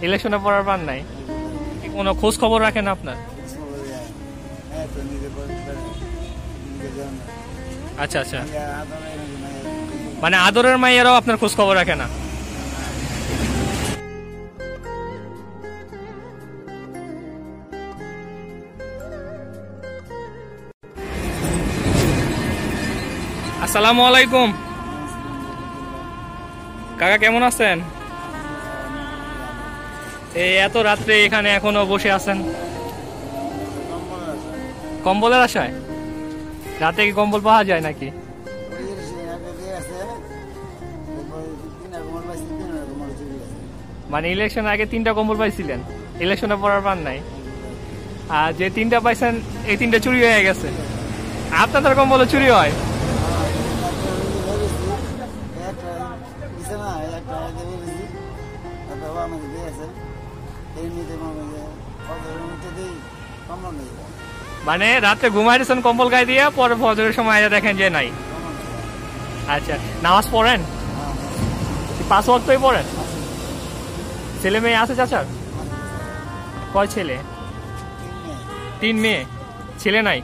ইলেকশনে পড়ার পান নাই, কোনো খোঁজ খবর রাখেন আপনার? আচ্ছা আচ্ছা, মানে আদরের মাইয়ারাও আপনার খোঁজ খবর রাখে না? আসসালামু আলাইকুম কাকা, কেমন আছেন? এই এত রাত্রে এখানে এখনো বসে আছেন কম্বলের আশায়? রাতে কি কম্বল পাওয়া যায় নাকি? মানে ইলেকশন আগে 3টা কম্বল পাইছিলেন, ইলেকশনে পড়ার পান নাই, আর যে 3টা পাইছেন এই 3টা চুরি হয়ে গেছে। আপনাদের কম্বল চুরি হয়? মানে রাতে ঘুমাইছেন কম্বল গায়ে দিয়ে, পরে ফজরের সময় দেখেন যে নাই। আচ্ছা, নামাজ পড়েন? 5 ওয়াক্তই পড়েন? ছেলে মেয়ে আছে চাচার? কয় ছেলে? 3 মেয়ে, ছেলে নাই?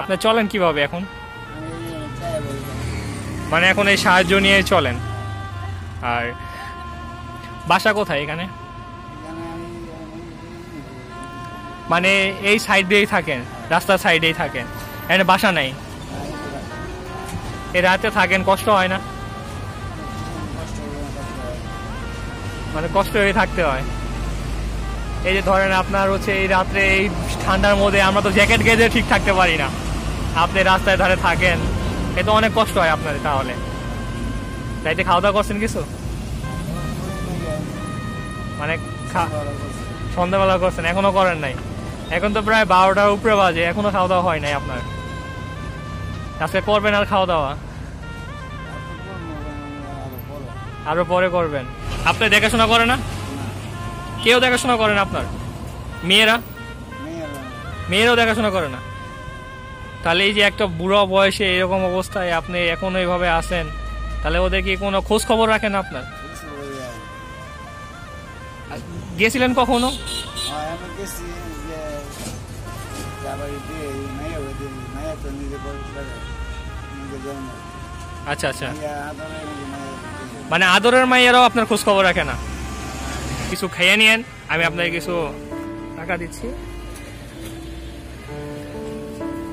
আপনি চলেন কিভাবে এখন? মানে এখন এই সাহায্য নিয়ে চলেন। আর বাসা কোথায় এখানে? মানে এই সাইড দিয়েই থাকেন, রাস্তার সাইডেই থাকেন, এখানে বাসা নাই? এই রাতে থাকেন, কষ্ট হয় না? মানে কষ্ট হয়ে থাকতে হয়। এই যে ধরেন আপনার হচ্ছে এই রাত্রে এই ঠান্ডার মধ্যে আমরা তো জ্যাকেট গেঁজে ঠিক থাকতে পারি না, আপনি রাস্তায় ধারে থাকেন, এ তো অনেক কষ্ট হয় আপনাদের। তাহলে রাইতে খাওয়া দাওয়া করছেন কিছু? মানে সন্ধ্যাবেলা করছেন, এখনো করেন নাই? এখন তো প্রায় 12টার উপরে বাজে, এখনো খাওয়া দাওয়া হয় নাই আপনার? আজকে করবেন আর খাওয়া দাওয়া? আরো পরে করবেন। আপনি দেখাশোনা করে না? কেউ দেখাশোনা করে না আপনার? মেয়েরাও দেখাশোনা করে না? তাহলে এই যে একটা বুড়ো বয়সে এরকম অবস্থায় আপনি এখনো এইভাবে আছেন, তাহলে ওদের কি কোনো খোঁজ খবর রাখেন আপনার? গিয়েছিলেন কখনো? আচ্ছা আচ্ছা, মানে আদরের মাইয়ারাও আপনার খোঁজ খবর রাখে না? কিছু খেয়ে নিয়েন, আমি আপনাকে কিছু টাকা দিচ্ছি।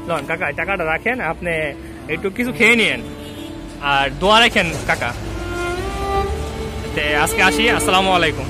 লন কাকা, টাকাটা রাখেন, আপনি একটু কিছু খেয়ে নিয়েন আর দোয়া রাখেন কাকা। আজকে আসি, আসসালামু আলাইকুম।